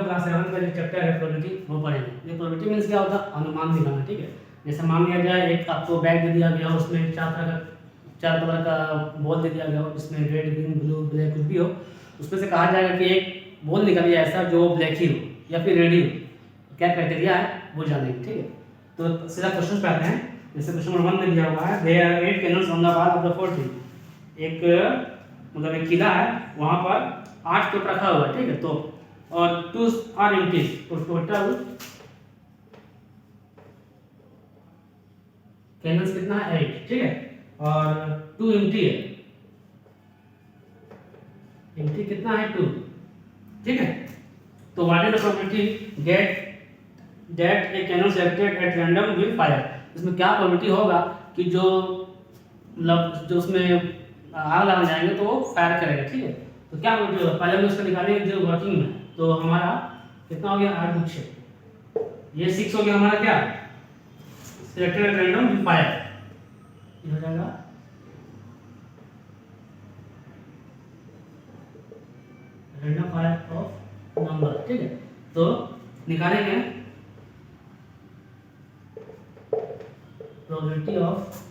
Class 11 का जो chapter है प्रोबेबिलिटी वो पढ़ेंगे। ये प्रोबेबिलिटी मीन्स क्या होता है, अनुमान दिखाना, ठीक है। जैसे मान लिया जाए एक आपको बैग दे दिया गया, उसमें चार कलर का बॉल दे दिया गया हो, जिसमें रेड, ग्रीन, ब्लू, ब्लैक कुछ भी हो, उसमें से कहा जाएगा कि एक बॉल निकलिए ऐसा जो ब्लैक ही हो या फिर रेड ही हो। क्या क्राइटेरिया है वो जानेंगे, ठीक है। तो सीधा क्वेश्चन पे आते हैं। जैसे क्वेश्चन नंबर 1 में दिया हुआ है, there are 8 canals on the wall of the fort tree. एक किला है, वहां पर 8 तोप रखा हुआ है, ठीक है। तो और 2 आर एम्प्टी, तो टोटल कैनल्स कितना है 8, ठीक है। और 2 एम्प्टी है, एम्प्टी कितना है 2, ठीक है। तो what is the probability that a canal selected at random will fire. इसमें क्या प्रोबेबिलिटी होगा कि जो मतलब जो उसमें आग लगा जाएंगे तो वो फायर करेगा, ठीक है। तो क्या प्रोबेबिलिटी होगा, पहले हम उसका निकालेंगे जो वर्किंग में। तो हमारा कितना हो गया 8 गुच्छे, ये 6 हो गया हमारा क्या selected eight random will fire, ये हो जाएगा रैंडम फायर ऑफ नंबर, ठीक है। तो निकालेंगे probability of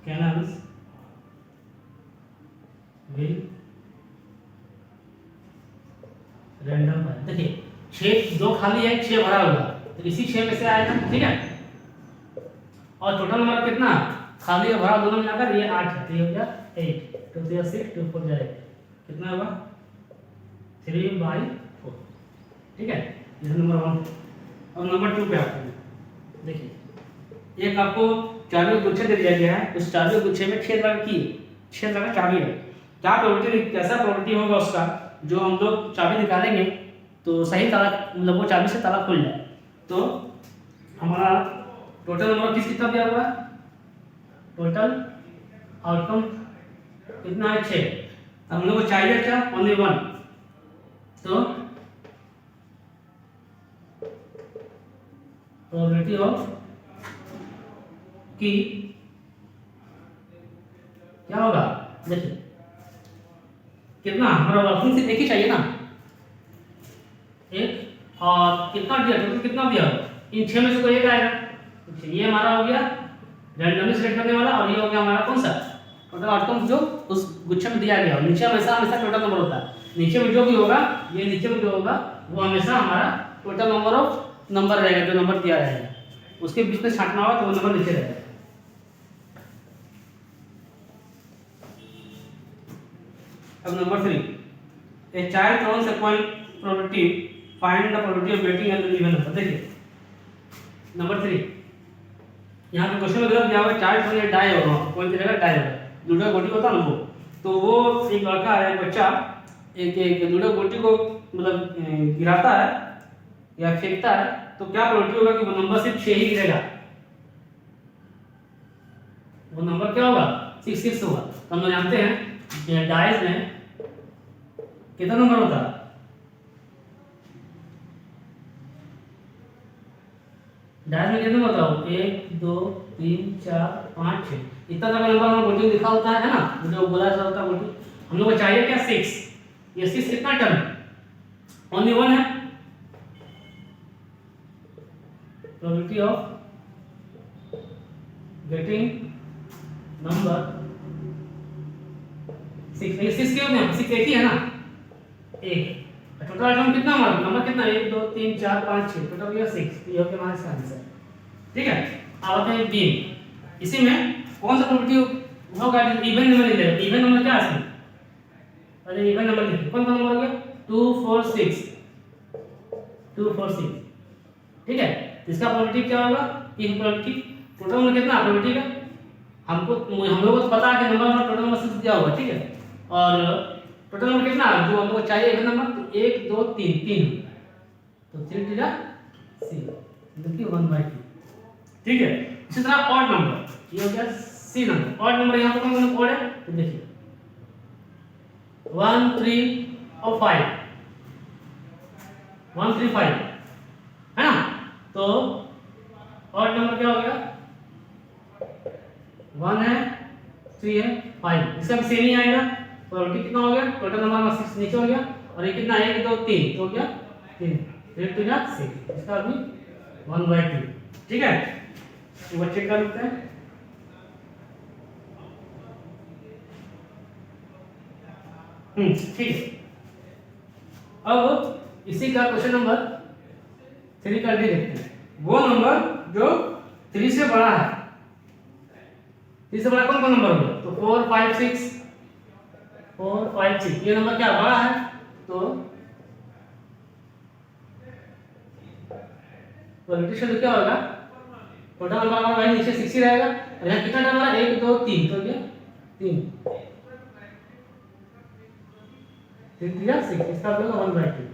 canals will random fire. देखिए 6 जो खाली है 6 भरा हुआ, तो इसी 6 में से आएगा, ठीक है। और टोटल नंबर कितना खाली और भरा दोनों मिलाकर ये 8 है, तो ये हो गया 8, 2 3 6 2 4 जाएगा, कितना होगा 3/4, ठीक है। ये नंबर 1। अब नंबर 2 पे आते हैं। देखिए एक आपको चाबी का गुच्छा दे दिया गया है, उस चाबी के गुच्छे में 6 तरह की 6 तरह का चाबी है। क्या प्रोबेबिलिटी, कैसा प्रोबेबिलिटी होगा उसका जो हम लोग चाबी निकालेंगे तो सही ताला मतलब वो चाबी से ताला खुल जाए। तो हमारा टोटल नंबर कितना दिया हुआ है, टोटल आउटकम कितना है 6। हम लोग को चाहिए क्या ओनली 1, तो प्रोबेबिलिटी ऑफ कि क्या होगा, देखिए कितना हमारा वर्किंग सिर्फ एक ही चाहिए ना, एक, और कितना दिया टोटल कितना दिया, इन 6 में से कोई एक आएगा। ये हमारा हो गया रैंडमली सिलेक्ट करने वाला, और ये हो गया हमारा कौन सा टोटल आउटकम जो उस गुच्छे में दिया गया। नीचे हमेशा टोटल नंबर होता है, नीचे में जो भी होगा, ये नीचे में जो होगा वो हमेशा हमारा टोटल नंबर ऑफ नंबर रहेगा, जो नंबर दिया रहेगा उसके बीच में छांटना होगा तो वो नंबर नीचे रहेगा। अब number 3, a child thrones a coin probability, find the probability of getting an even number. देखिए नंबर 3 यहाँ पे क्वेश्चन में दिया हुआ है चाइल्ड थ्रोन डाई होगा, कॉइन गिरेगा डाई होगा, लूडो गोटी होता है ना वो। तो वो एक लड़का है, एक बच्चा एक लूडो गोटी को मतलब गिराता है या फेंकता है, तो क्या प्रोबेबिलिटी होगा कि वो नंबर सिर्फ 6 ही गिरेगा, वो नंबर क्या होगा 6 होगा। तो हम लोग जानते हैं डाइस में कितना नंबर होता है, डाइस में कितना नंबर होता है 1 2 3 4 5 6, इतना तक नंबर हमारा गोटी लिखा होता है ना, जो बोला जाता होता है गोटी। हम लोग को चाहिए क्या 6, ये 6 कितना टर्म ओनली 1 है, प्रोबेबिलिटी ऑफ गेटिंग नंबर 6, ये 6 क्यों नहीं, 6 एक ही है ना, एक टोटल आइटम कितना हमारा नंबर कितना 1 2 3 4 5 6, टोटल हो गया 6, ये हो गया हमारा इसका आंसर, ठीक है। अब आते हैं बी, इसी में कौन सा प्रोबेबिलिटी होगा इवन नंबर ले लेगा, इवन नंबर क्या है इसमें, पहले इवन नंबर लिखिए, कौन सा नंबर हो गया 2 4 6, 2 4 6, ठीक है। इसका प्रोबेबिलिटी क्या होगा, इन प्रोबेबिलिटी टोटल नंबर कितना प्रोबेबिलिटी का हम लोगों को पता है कि नंबर टोटल नंबर 6 दिया हुआ, ठीक है। और टोटल नंबर कितना जो हमको चाहिए इवन नंबर, तो 1 2 3 3, तो 3 × 6 देखिए 1/2, ठीक है। इसी तरह ऑड नंबर, ये हो गया सी नंबर, ऑड नंबर यहाँ पर कौन सा ऑड है, तो देखिए 1 3 और 5, 1 3 5 है ना, तो ऑड नंबर क्या हो गया 1 है 3 है 5, इसका भी सेम ही आएगा। प्रोबेबिलिटी कितना हो गया, टोटल नंबर हमारा 6 नीचे हो गया, और ये कितना 1 2 3 तो हो गया 3, 3 2 जा 6, इसका भी 1/2। ठीक है, वो चेक कर लेते हैं। ठीक है, अब इसी का क्वेश्चन नंबर 3 का डी देखते हैं। वो नंबर जो 3 से बड़ा है, 3 से बड़ा कौन कौन नंबर होगा, तो 4 5 6, 4 5 6 ये नंबर क्या बड़ा है, तो प्रोबेबिलिटी क्या होगा, टोटल नंबर हमारा वही नीचे 6 ही रहेगा, और यहाँ कितना नंबर है 1 2 3 तो ये 3, 3 3 6, इसका मतलब 1/2।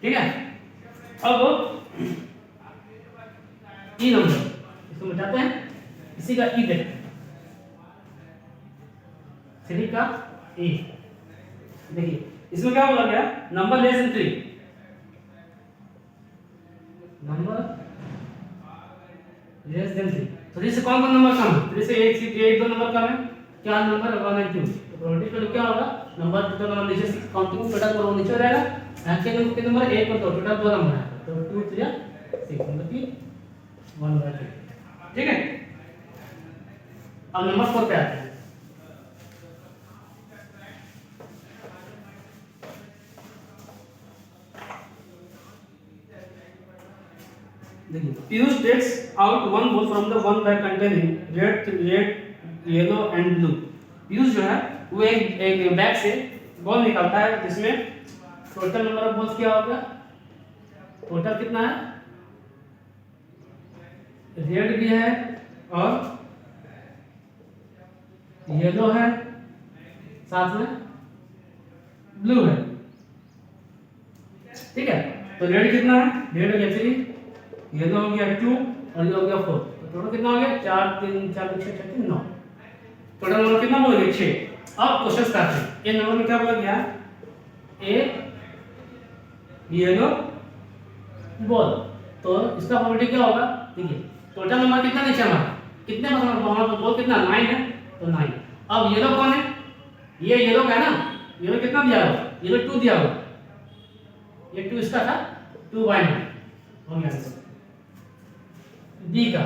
ठीक है, अब ई नंबर इसको मिटाते हैं, इसी का ई देखते हैं, 3 का ई। देखिए इसमें क्या बोला गया, number less than 3, number less than 3, तो 3 से कौन कौन नंबर कम है, 3 से 1 2 नंबर कम है, क्या नंबर 1 और 2, तो प्रोबेबिलिटी क्या होगा, नंबर टोटल नंबर नीचे 6 काउंटिंग टोटल पर नीचे रहेगा, के नंबर 1 और 2 टोटल 2 नंबर है, तो 2 3 6 मतलब कि 1/2। ठीक है, अब नंबर 4 पे आते हैं। देखिए Piyush takes out one ball from the one bag containing red yellow and blue. Piyush जो है वो एक बैग से बॉल निकालता है, जिसमें टोटल नंबर ऑफ बॉल्स क्या होगा, टोटल कितना है, रेड भी है और येलो है, साथ में ब्लू है। ठीक है, तो रेड कितना है, रेड हो गया 3, येलो हो गया 2 और ये हो गया 4, तो टोटल कितना हो गया 4 3 4 6 6 3 9, टोटल नंबर कितना बोल गया 6। अब क्वेश्चन स्टार्ट है, ये नंबर में क्या बोला गया, ए येलो बॉल, तो इसका प्रोबेबिलिटी क्या होगा, देखिए टोटल नंबर कितना नीचे हमारा, कितने हमारा बॉल कितना 9 है, तो 9। अब येलो कौन है, ये येलो का है ना, येलो कितना दिया हुआ, येलो 2 दिया हुआ, ये 2 इसका था, 2/9 हो गया आंसर। बी का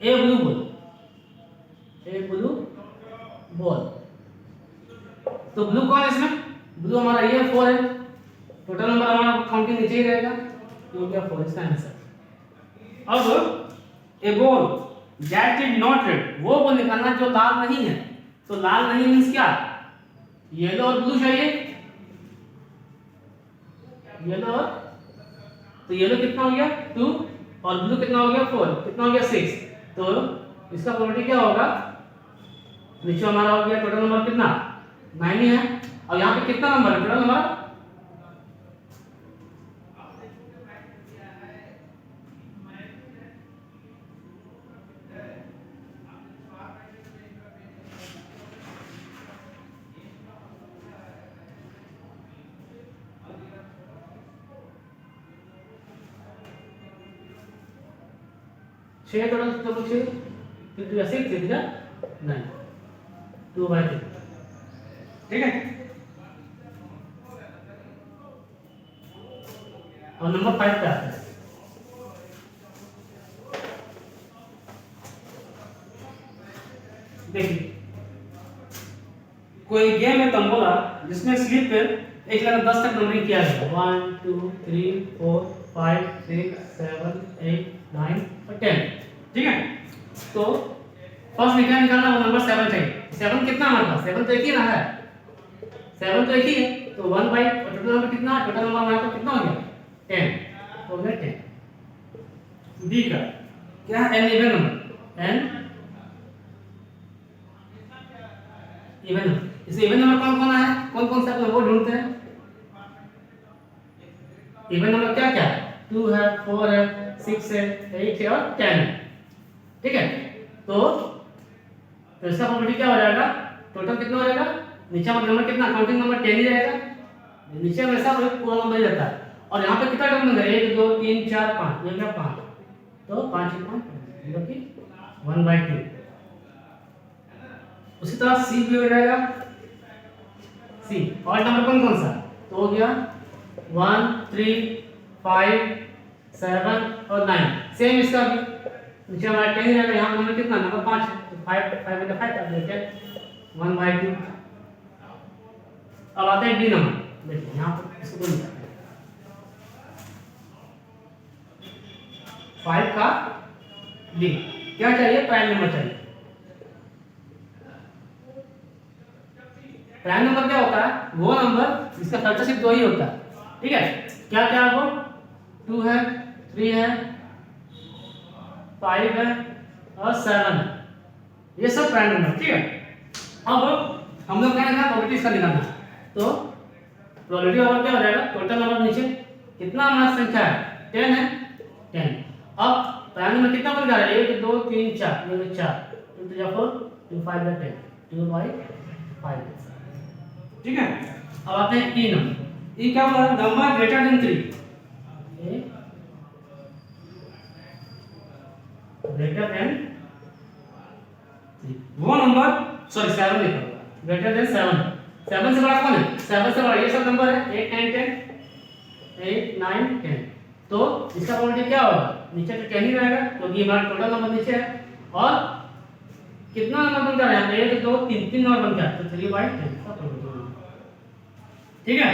ए ब्लू बॉल, ए ब्लू बॉल, तो ब्लू कौन है इसमें, ब्लू हमारा ये 4 है, टोटल नंबर हमारा काउंटिंग नीचे ही रहेगा, ये हो गया 4 इसका आंसर। अब a ball that is not red, वो बॉल निकालना जो लाल नहीं है, तो लाल नहीं मींस क्या, येलो और ब्लू चाहिए, येलो और, तो येलो कितना हो गया 2 और ब्लू कितना हो गया 4, कितना हो गया 6, तो इसका प्रोबेबिलिटी क्या होगा, नीचे हमारा हो गया टोटल नंबर कितना 9 ही है, और यहाँ पे कितना नंबर है, टोटल नंबर 6 टोटल, तो 6 2 2 6 3 9 2/3। ठीक है, और नंबर 5 पे आता है, देखिए कोई गेम है तंबोला जिसमें स्लिप पे एक लगातार 10 तक नंबरिंग किया गया, 1 2 3 4 5 6 7 8 9 और 10। ठीक है, तो फर्स्ट निकालना वो नंबर 7 चाहिए, 7 कितना हमारे पास, 7 तो एक ही ना है, 7 तो एक ही है, तो 1/, और टोटल नंबर कितना, टोटल नंबर हमारे पास कितना हो गया 10, हो गया 10। बी का क्या है, an even number, an even number, इस इवन नंबर कौन कौन है, कौन कौन सा वो ढूंढते हैं, इवन नंबर क्या क्या है, 2 है, 4 है, 6 है, 8 है और 10 है। ठीक है, तो इसका प्रोबेबिलिटी क्या हो जाएगा, टोटल कितना हो जाएगा, नीचे वाला नंबर कितना, काउंटिंग नंबर 10 ही रहेगा, नीचे हमेशा पूरा नंबर ही रहता है। और यहाँ पे कितना टर्म है, 1 2 3 4 5, ये क्या 5, तो 5 जो कि 1/2। उसी तरह सी भी हो जाएगा, सी और नंबर कौन सा, तो हो गया 1 3 5 7 और 9, सेम इसका भी नीचे हमारा 10 रहेगा, यहाँ नंबर कितना, नंबर 5 है, तो 5 5 5 कर देते हैं 1/2। अब आते हैं डी नंबर, देखिए यहाँ पर इसको बोल दिया 5 का डी, क्या चाहिए, प्राइम नंबर चाहिए। प्राइम नंबर क्या होता है, वो नंबर जिसका फैक्टर सिर्फ 2 ही होता है। ठीक है, क्या क्या है वो, 2 है, 3 है, 5 है और 7 है, ये सब प्राइम नंबर। ठीक है, अब हम लोग क्या निकालना, प्रोबेबिलिटी इसका निकालना है, तो प्रोबेबिलिटी और क्या हो जाएगा, टोटल नंबर नीचे कितना हमारा संख्या है, 10 है, 10। अब प्राइम नंबर कितना बन जा रहा है, 1 2 3 4, ये 4, 2 3 4 2 5 10, 2/5। ठीक है, अब आते हैं ई नंबर। ई क्या बोला, number greater than 3, greater than 3 वो नंबर, सॉरी 7 लिखा होगा, ग्रेटर देन 7, 7 से बड़ा कौन है, 7 से बड़ा ये सब नंबर है, 8 9 10, 8 9 10, तो इसका प्रोबेबिलिटी क्या होगा, नीचे तो 10 ही रहेगा क्योंकि हमारा टोटल नंबर नीचे है, और कितना नंबर बन रहा है, 1 2 3 3 नंबर बन गया, तो 3/10 का प्रोबेबिलिटी। ठीक है,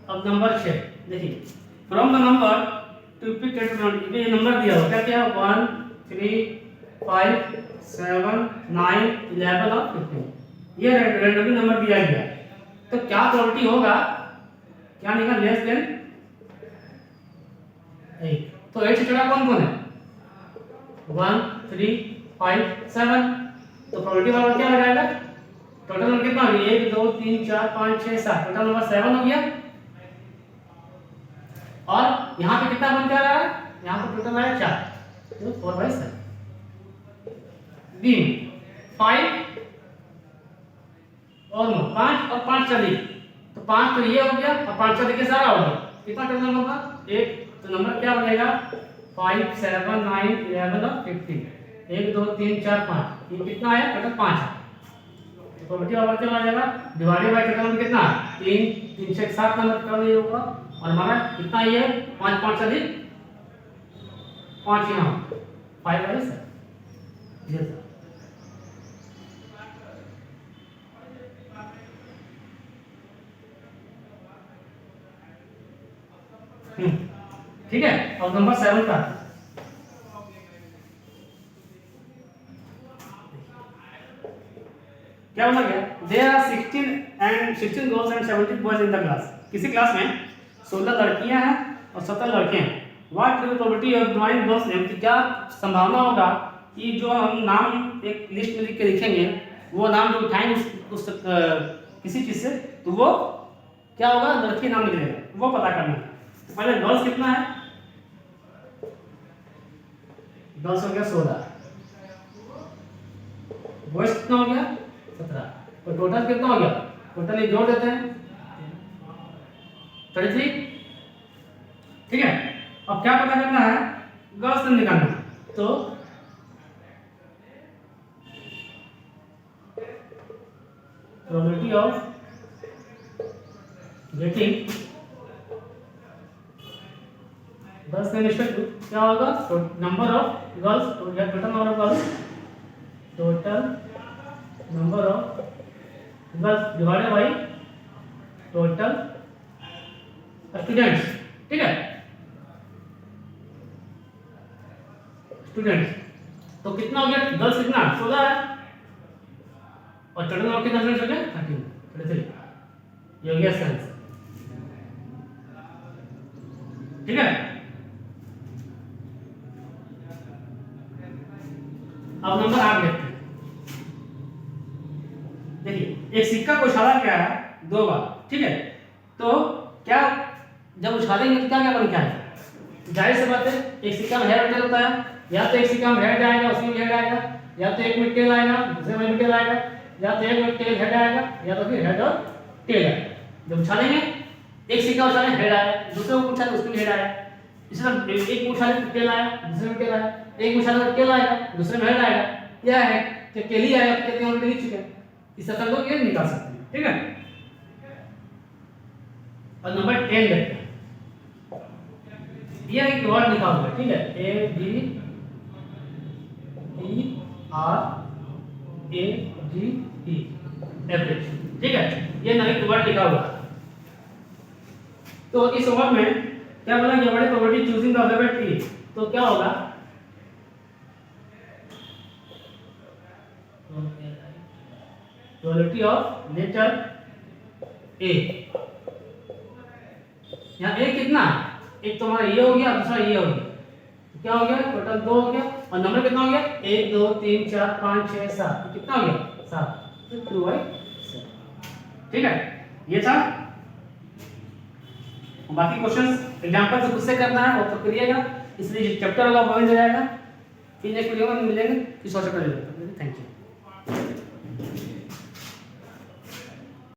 अब नंबर 6 देखिए, from the number to pick category, ये नंबर दिया हुआ क्या क्या, 1 3 5 7 9 11 और 15, ये रैंडमली नंबर दिया गया है, तो क्या प्रोबेबिलिटी होगा, क्या निकला, लेस देन 8, तो 8 से छोटा कौन कौन है, 1 3 5 7, तो प्रोबेबिलिटी वाला क्या हो जाएगा, टोटल नंबर कितना हो गया, 1 2 3 4 5 6 7, टोटल नंबर 7 हो गया। और यहाँ पे कितना बन क्या रहा है, यहाँ पे टोटल आया 4, तो 4/7। बी 5 और 9, 5 और 5 चली, तो 5 तो ये हो गया और 5 चली के सारा हो गया, कितना टोटल नंबर होगा, 1, तो नंबर क्या बनेगा, 5 7 9 11 और 15, 1 2 3 4 5, ये कितना आया, टोटल 5 है, तो प्रोबेबिलिटी वाला क्या आ जाएगा, डिवाइडेड बाय टोटल नंबर कितना, 3 3 से 7 नंबर टोटल ये होगा, और हमारा कितना ये है, 5 5 अधिक 5 यहाँ 5/7, ये था। ठीक है, अब नंबर 7 का क्या बोला गया, there are 16 girls and 70 boys in the class, किसी क्लास में 16 लड़कियां हैं और 70 लड़के हैं, what will probability of drawing those name, क्या संभावना होगा कि जो हम नाम एक लिस्ट में लिख के लिखेंगे, वो नाम जो उठाएंगे उस किसी चीज से, तो वो क्या होगा, लड़की नाम लिख देगा, वो पता करना है। पहले गर्ल्स कितना है, गर्ल्स हो गया 16, बॉयज कितना हो गया 17, तो टोटल कितना हो गया, टोटल ये जोड़ देते हैं 33। ठीक है, अब क्या पता करना है, गर्ल्स नेम निकालना है, तो probability of getting girls name equal to क्या होगा, number of girls, total number of girls, total number of girls divided by total students. ठीक है, स्टूडेंट्स, तो कितना हो गया, गर्ल्स कितना 16 है और टोटल नंबर कितना स्टूडेंट्स हो गया 33। ये हो गया इसका आंसर। ठीक है, अब नंबर 8 देखते हैं। देखिए एक सिक्का को उछाला क्या है 2 बार, ठीक है, तो क्या जब उछालेंगे तो क्या क्या बन के आएगा? जाहिर सी बात है एक सिक्का में हेड और टेल होता है, या तो एक सिक्का में हेड आएगा उसमें भी हेड आएगा, या तो एक में टेल आएगा दूसरे में भी टेल आएगा, या तो एक में टेल हेड आएगा, या तो फिर हेड और टेल आएगा। जब उछालेंगे एक सिक्का उछाले हेड आया, दूसरे को उछाले उसमें भी हेड आया, इसी तरह एक उछाले तो टेल आया दूसरे में टेल आया, एक उछाले तो टेल आएगा दूसरे में हेड आएगा। क्या है कि टेल ही आएगा तो कहते हैं ऑलरेडी लिख चुके हैं, इस तरह लोग ये निकाल सकते हैं। ठीक है, और नंबर 10 देखते हैं। ये एक वर्ड लिखा हुआ है, ठीक है, A B E R A G E average, ठीक है, ये ना एक वर्ड लिखा हुआ है। तो इस वर्ड में क्या बोला कि हमारी probability choosing the alphabet E, तो क्या होगा? प्रोबेबिलिटी ऑफ लेटर A, यहाँ A कितना है? एक तो हमारा ये हो गया, दूसरा ये हो गया, तो क्या हो गया? टोटल 2 हो गया, और नंबर कितना हो गया? 1 2 3 4 5 6 7, कितना हो गया? 7, तो 2/7। ठीक है, ये था। बाकी क्वेश्चंस एग्जांपल से खुद से करना है और तो करिएगा, इसलिए चैप्टर वाला पॉइंट हो जाएगा। फिर नेक्स्ट वीडियो में मिलेंगे, किस और चैप्टर